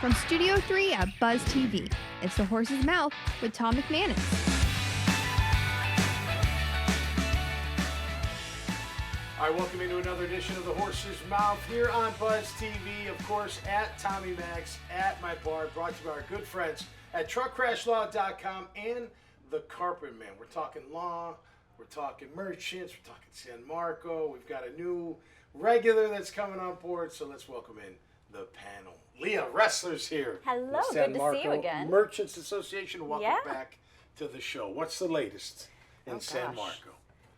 From Studio 3 at Buzz TV, it's The Horse's Mouth with Tom McManus. All right, welcome into another edition of The Horse's Mouth here on Buzz TV. Of course, at Tommy Max, at my bar, brought to you by our good friends at TruckCrashLaw.com and The Carpet Man. We're talking law, we're talking merchants, we're talking San Marco. We've got a new regular that's coming on board, so let's welcome in the panel. Leah Roesler's here. Hello, San good to Marco see you again. Merchants Association, welcome Yeah. back to the show. What's the latest in San gosh. Marco?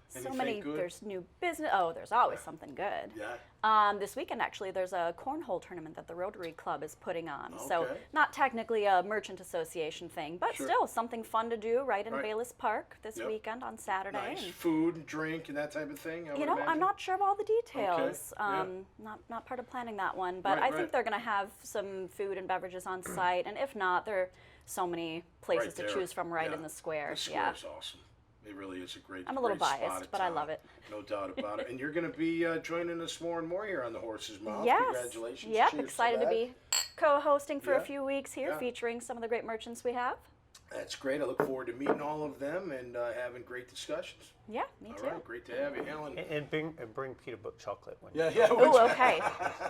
So Anything many, good? there's new business. Oh, there's always something good. Yeah. This weekend, actually, there's a cornhole tournament that the Rotary Club is putting on. So Okay. not technically a merchant association thing, but Sure. still something fun to do right in Right. Bayless Park this Yep. weekend on Saturday. Nice And, food and drink and that type of thing. I you would know, I'm imagine. not sure of all the details. Yeah. Not part of planning that one, but Right, I think they're going to have some food and beverages on site. And if not, there are so many places to there. choose from right Yeah. in the square. The square's awesome. It really is a great. I'm a little great spot biased, of but I town. love it. No doubt about it. And you're going to be joining us more and more here on the Horse's Mouth. Yes. Congratulations. Yep. Cheers Excited to that. be co-hosting for Yeah. a few weeks here, Yeah. featuring some of the great merchants we have. That's great. I look forward to meeting all of them and having great discussions. Yeah, me All too. right, great to have you, Helen. And bring Peter Book chocolate when Yeah, yeah. Oh, okay.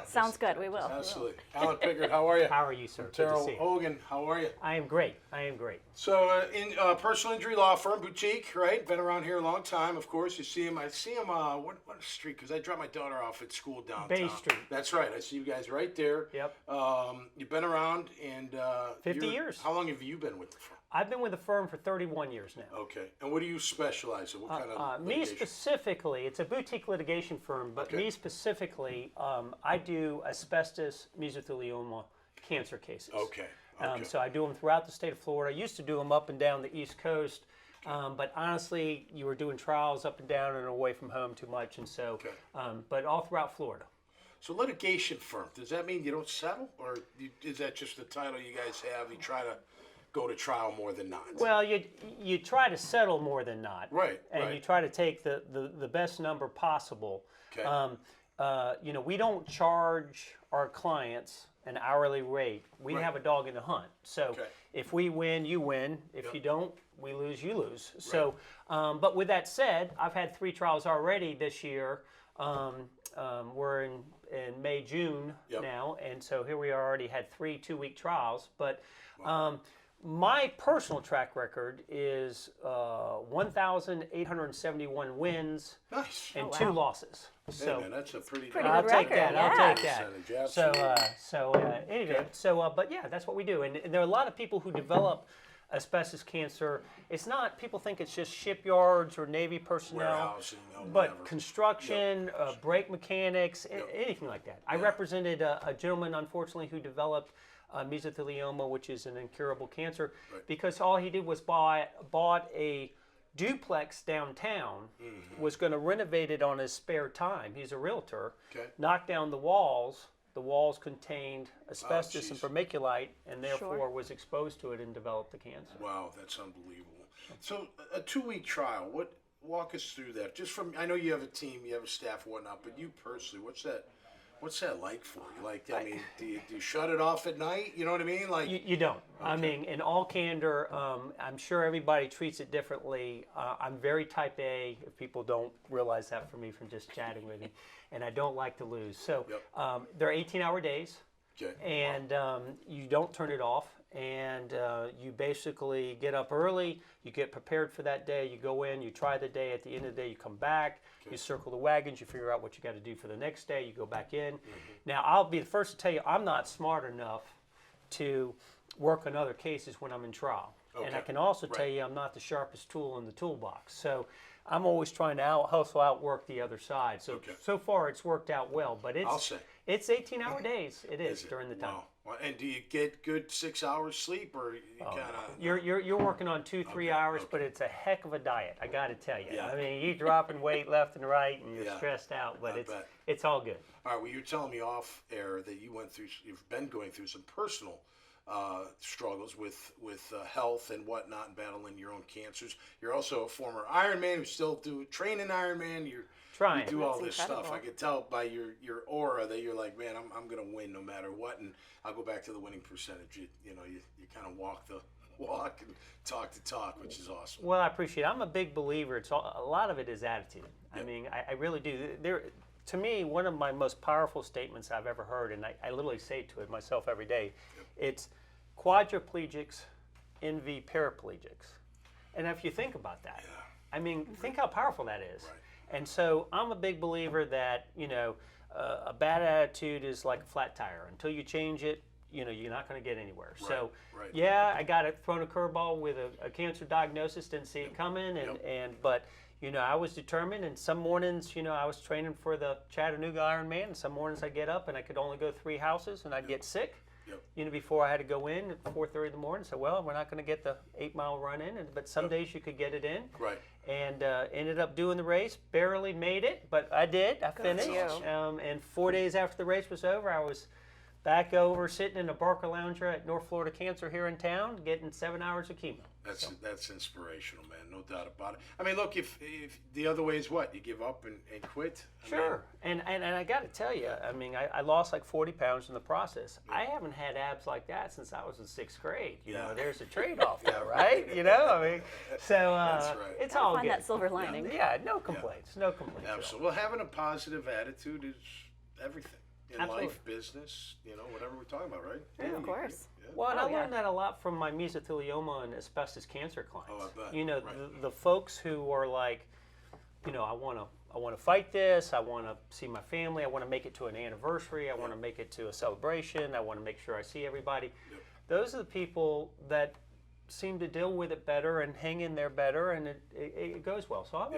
Sounds good. We will. Absolutely. Alan Pickert, how are you? How are you, sir? Good to Terrell see you. Hogan, how are you? I am great. I am great. So, in personal injury law firm, boutique, right? Been around here a long time, of course. You see him. I see him. What street? Because I drop my daughter off at school downtown. Bay Street. That's right. I see you guys right there. Yep. You've been around, and 50 you're- years. How long have you been with the firm? I've been with the firm for 31 years now. Okay. And what do you specialize in? What kind of Me litigation? specifically, it's a boutique litigation firm, but Okay. me specifically, I do asbestos mesothelioma cancer cases. Okay. Okay. So I do them throughout the state of Florida. I used to do them up and down the East Coast, but honestly, you were doing trials up and down and away from home too much, and so, Okay. but all throughout Florida. So litigation firm, does that mean you don't settle? Or is that just the title you guys have? You try to go to trial more than not? Well, you try to settle more than not, Right, and right. you try to take the best number possible. Okay. You know, we don't charge our clients an hourly rate. We Right. have a dog in the hunt. So Okay. if we win, you win. If Yep. you don't, we lose, you lose. So, but with that said, I've had 3 trials already this year. We're in May, June Yep. now, and so here we are, already had 3 2-week trials. But my personal track record is 1,871 wins Nice. and Oh, 2 wow. loses. Hey, So man, that's a pretty Pretty I'll good take record, that. I'll yeah. take that. Percentage, So, absolutely. anyway, Okay. but yeah, that's what we do. And there are a lot of people who develop asbestos cancer. It's not, people think it's just shipyards or Navy personnel, Warehousing, no, but whatever. construction, brake mechanics, anything like that. I represented a gentleman, unfortunately, who developed mesothelioma, which is an incurable cancer, Right. because all he did was bought a duplex downtown, was going to renovate it on his spare time. He's a realtor. Okay. Knocked down the walls. The walls contained asbestos and jeez. vermiculite, and therefore Sure. was exposed to it and developed the cancer. Wow, that's unbelievable. So a 2-week trial, walk us through that. Just from, I know you have a team, you have a staff, whatnot, but you personally, what's that like for you? Like, I mean, do you shut it off at night? You know what I mean? Like, You don't. I mean, in all candor, I'm sure everybody treats it differently. I'm very type A, if people don't realize that from me from just chatting with me, and I don't like to lose. So they're 18-hour days, okay. and you don't turn it off, and you basically get up early, you get prepared for that day, you go in, you try the day, at the end of the day you come back, you circle the wagons, you figure out what you got to do for the next day, you go back in. Now, I'll be the first to tell you, I'm not smart enough to work on other cases when I'm in trial. And I Okay. can also tell Right. you I'm not the sharpest tool in the toolbox. So I'm always trying to outwork the other side. So Okay. so far it's worked out well, but I'll say. it's 18-hour days. It is it? during the time. Wow. Well, and do you get good 6 hours sleep, or you kind of? You're working on 2-3 hours, okay. but it's a heck of a diet. I got to tell you. Yeah. I mean, you're dropping weight left and right, and you're Yeah. stressed out, but I it's bet. it's all good. All right. Well, you're telling me off air that you've been going through some personal struggles with health and whatnot, and battling your own cancers. You're also a former Ironman who still training Ironman. You do all this stuff. I could tell by your aura that you're like, man, I'm gonna win no matter what. And I'll go back to the winning percentage. You kind of walk the walk and talk the talk, which is awesome. Well, I appreciate it. I'm a big believer. A lot of it is attitude. I mean, I really do. To me, one of my most powerful statements I've ever heard, and I literally say to it myself every day, it's quadriplegics envy paraplegics. And if you think about that, I mean, think how powerful that is. Right. And so I'm a big believer that, a bad attitude is like a flat tire. Until you change it, you're not going to get anywhere. Right. So, Right. yeah, I got thrown a curveball with a cancer diagnosis, didn't see it coming, but I was determined, and some mornings, I was training for the Chattanooga Ironman, and some mornings I'd get up and I could only go 3 houses and I'd get sick. Before I had to go in at 4:30 in the morning. So, well, we're not going to get the 8-mile run in, but some days you could get it in. Right. And ended up doing the race. Barely made it, but I did. I finished. And 4 days after the race was over, I was back over sitting in a Barker Lounger at North Florida Cancer here in town, getting 7 hours of chemo. That's inspirational, man. No doubt about it. I mean, look, if the other way is what? You give up and quit? Sure. And I got to tell you, I mean, I lost like 40 pounds in the process. I haven't had abs like that since I was in 6th grade. There's a trade-off there, right? I mean, so That's right. it's Gotta all find good. that silver lining. Yeah, no complaints. No complaints. Absolutely. Well, having a positive attitude is everything. In Absolutely. life, business, whatever we're talking about, right? Yeah, of course. Yeah. Well, and I learned that a lot from my mesothelioma and asbestos cancer clients. Oh, I bet. Right. The folks who are like, I want to fight this. I want to see my family. I want to make it to an anniversary. I want to make it to a celebration. I want to make sure I see everybody. Yep. Those are the people that seem to deal with it better and hang in there better, and it goes well. So I'm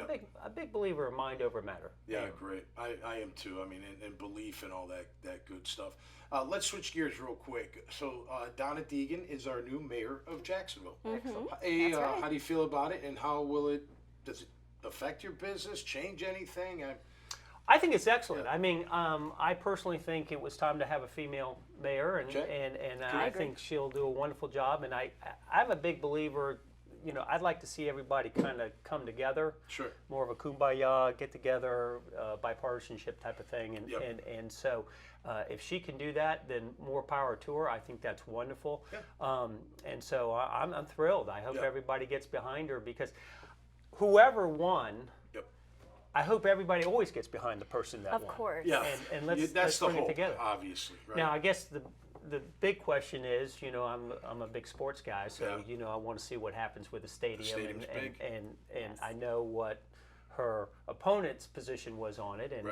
a big believer of mind over matter. Yeah, great. I am too. I mean, and belief and all that good stuff. Let's switch gears real quick. So Donna Deegan is our new mayor of Jacksonville. Hey, That's right. how do you feel about it, and how does it affect your business, change anything? I think it's excellent. I mean, I personally think it was time to have a female mayor, and I think she'll do a wonderful job. And I'm a big believer. I'd like to see everybody kind of come together. Sure. More of a kumbaya, get together, bipartisanship type of thing. And so, if she can do that, then more power to her. I think that's wonderful. Yeah. And so I'm thrilled. I hope everybody gets behind her, because whoever won. I hope everybody always gets behind the person that won. Of course. Yeah, and let's that's bring the hope, it together. obviously. Right? Now, I guess the big question is, I'm a big sports guy, so I want to see what happens with the stadium, stadium's big. and I know what her opponent's position was on it, and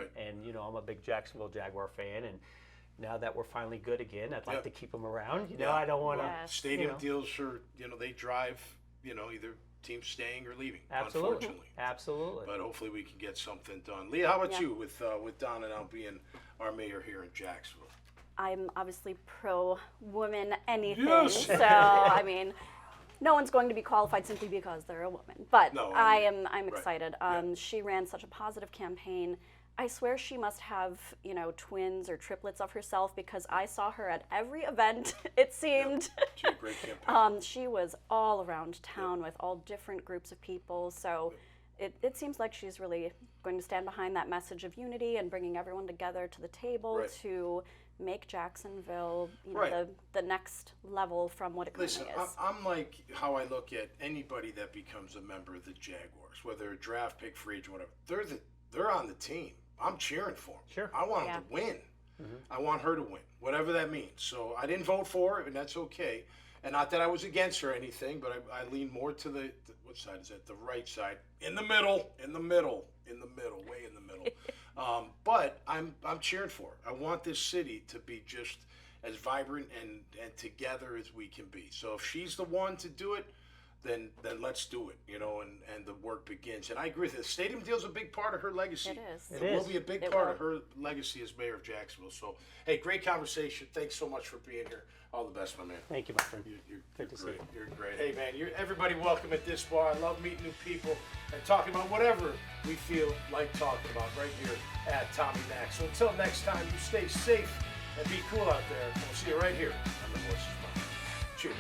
I'm a big Jacksonville Jaguar fan, and now that we're finally good again, I'd like to keep them around. I don't want to. Yes. Stadium deals are, they drive, either teams staying or leaving. Absolutely. Unfortunately. Absolutely. But hopefully we can get something done. Leah, how about you with Donna now being our mayor here in Jacksonville? I'm obviously pro-woman anything. Yes. So, I mean, no one's going to be qualified simply because they're a woman. But No, I'm excited. She ran such a positive campaign. I swear she must have, twins or triplets of herself, because I saw her at every event, it seemed. She had a great campaign. She was all around town with all different groups of people. So it seems like she's really going to stand behind that message of unity and bringing everyone together to the table to make Jacksonville the next level from what it currently is. I'm like how I look at anybody that becomes a member of the Jaguars, whether a draft pick, free agent, whatever. They're on the team. I'm cheering for them. Sure. I want them to win. I want her to win, whatever that means. So I didn't vote for her, and that's okay. And not that I was against her or anything, but I lean more to the what side is that? The right side, in the middle, way in the middle. But I'm cheering for her. I want this city to be just as vibrant and together as we can be. So if she's the one to do it, then let's do it, and the work begins. And I agree with you. The stadium deal's a big part of her legacy. It is. It will be a big part of her legacy as mayor of Jacksonville. So, hey, great conversation. Thanks so much for being here. All the best, my man. Thank you, my friend. You're Good to see great. you. You're great. Hey, man, everybody welcome at this bar. I love meeting new people and talking about whatever we feel like talking about right here at Tommy Max. So until next time, you stay safe and be cool out there. We'll see you right here on the Horses Mouth. Cheers.